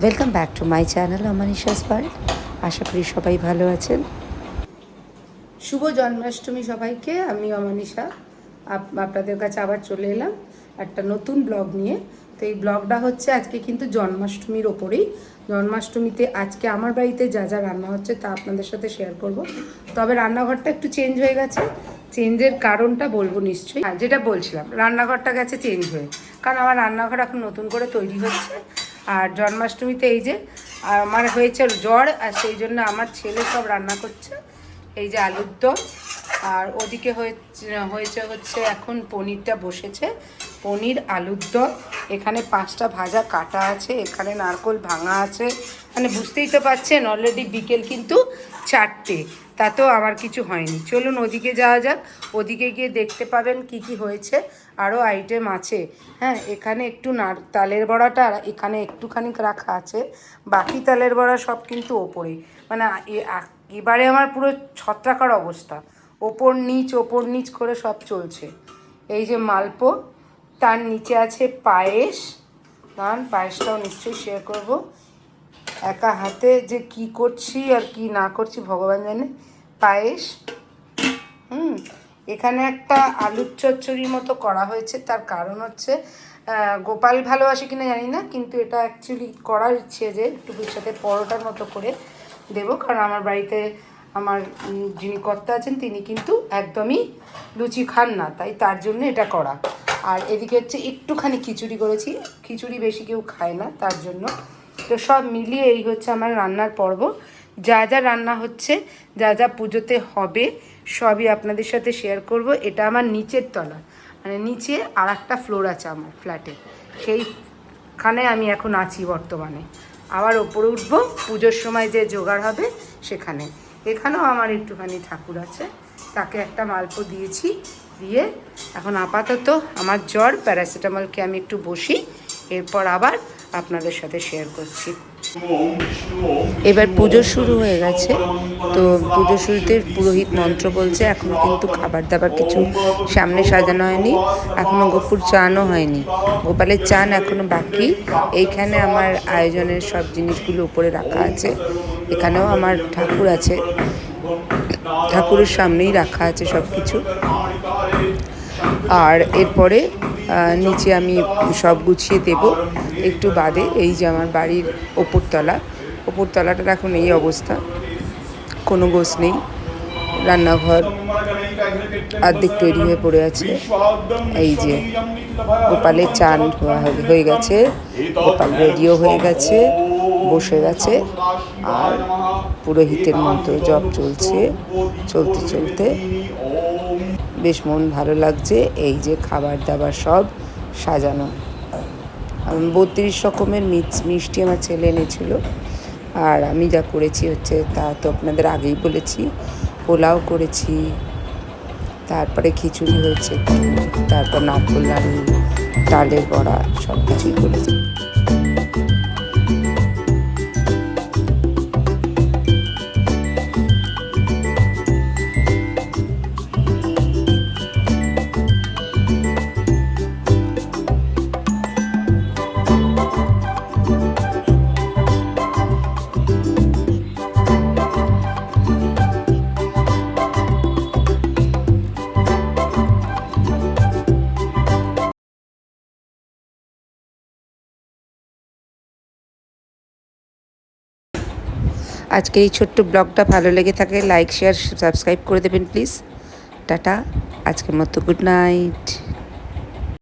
Welcome back to my channel Amanisha's world. আশা করি সবাই ভালো আছেন। শুভ জন্মাষ্টমী সবাইকে। আমি অমানিশা আপনাদের কাছে আবার চলে এলাম একটা নতুন ব্লগ নিয়ে। তো এই ব্লগটা হচ্ছে আজকে কিন্তু জন্মাষ্টমীর ওপরেই। জন্মাষ্টমীতে আজকে আমার বাড়িতে যা যা রান্না হচ্ছে তা আপনাদের সাথে শেয়ার করব। তবে রান্নাঘরটা একটু চেঞ্জ হয়ে গেছে। চেঞ্জের কারণটা বলবো নিশ্চয়ই। যেটা বলছিলাম, রান্নাঘরটা গেছে চেঞ্জ হয়ে, কারণ আমার রান্নাঘর এখন নতুন করে তৈরি হচ্ছে। আর জন্মাষ্টমীতে এই যে আমার হয়েছে জ্বর, আর সেই জন্য আমার ছেলে সব রান্না করছে। এই যে আলুর দম, আর ওদিকে হয়েছে হচ্ছে এখন পনিরটা বসেছে, পনির আলুর দম। এখানে 5টা ভাজা কাটা আছে, এখানে নারকোল ভাঙা আছে। মানে বুঝতেই তো পারছেন অলরেডি বিকেল কিন্তু 4টে, তাতেও আমার কিছু হয়নি। চলুন ওদিকে যাওয়া যাক, ওদিকে গিয়ে দেখতে পাবেন কি কি হয়েছে, আরও আইটেম আছে। হ্যাঁ, এখানে একটু তালের বড়াটা এখানে একটুখানি রাখা আছে, বাকি তালের বড়া সব কিন্তু ওপরে। মানে এবারে আমার পুরো ছত্রাকার অবস্থা, ওপর নিচ করে সব চলছে। এই যে মালপো, তার নিচে আছে পায়েস। কারণ পায়েসটাও নিশ্চয়ই শেয়ার করব। একা হাতে যে কি করছি আর কি না করছি ভগবান জানে। পায়েস, এখানে একটা আলুর চচ্চড়ির মতো করা হয়েছে। তার কারণ হচ্ছে গোপাল ভালোবাসে কিনা জানি না, কিন্তু এটা অ্যাকচুয়ালি করার ইচ্ছে যে একটু সাথে পরোটার মতো করে দেবো। কারণ আমার বাড়িতে আমার যিনি কর্তা আছেন তিনি কিন্তু একদমই লুচি খান না, তাই তার জন্য এটা করা। আর এদিকে হচ্ছে একটুখানি খিচুড়ি করেছি, খিচুড়ি বেশি কেউ খায় না তার জন্য। তো সব মিলিয়ে এই হচ্ছে আমার রান্নার পর্ব। যা যা রান্না হচ্ছে, যা যা পুজোতে হবে, সবই আপনাদের সাথে শেয়ার করব। এটা আমার নিচের তলা, মানে নিচে আর একটা ফ্লোর আছে আমার ফ্ল্যাটে, সেইখানে আমি এখন আছি বর্তমানে। আবার ওপরে উঠবো পুজোর সময় যে জোগাড় হবে সেখানে। এখানেও আমার একটুখানি ঠাকুর আছে, তাকে একটা মালপো দিয়েছি, দিয়ে এখন আপাতত আমার জ্বর, প্যারাসিটামলকে আমি একটু বসি, এরপর আবার আপনাদের সাথে শেয়ার করছি। এবার পুজো শুরু হয়ে গেছে। তো পুজো শুরুতে পুরোহিত মন্ত্র বলছে। এখনও কিন্তু খাবার দাবার কিছু সামনে সাজানো হয়নি, এখনও গোপুর চানও হয়নি, গোপালের চান এখনও বাকি। এইখানে আমার আয়োজনের সব জিনিসগুলো উপরে রাখা আছে। এখানেও আমার ঠাকুর আছে, ঠাকুরের সামনেই রাখা আছে সব কিছু। আর এরপরে নিচে আমি সব গুছিয়ে দেব একটু বাদে। এই যে আমার বাড়ির ওপরতলাটার এখন এই অবস্থা, কোনো গোছ নেই। রান্নাঘর অর্ধেক তৈরি হয়ে পড়ে আছে। এই যে গোপালের চান হয়ে গেছে, গোপাল রেডিও হয়ে গেছে, বসে গেছে। আর পুরোহিতের মন্ত্র জপ চলছে, চলতে চলতে বেশ মন ভালো লাগছে। এই যে খাবার দাবার সব সাজানো, 32 রকমের মিষ্টি আমার ছেলে এনেছিল। আর আমি যা করেছি হচ্ছে তা তো আপনাদের আগেই বলেছি, পোলাও করেছি, তারপরে খিচুড়ি হয়েছে, তারপর নারকোল নাড়ু, তালের বড়া, সব কিছুই করেছি। আজকের এই ছোট্ট ব্লগটা ভালো লেগে থাকে লাইক শেয়ার সাবস্ক্রাইব করে দেবেন প্লিজ। টাটা, আজকের মতো গুড নাইট।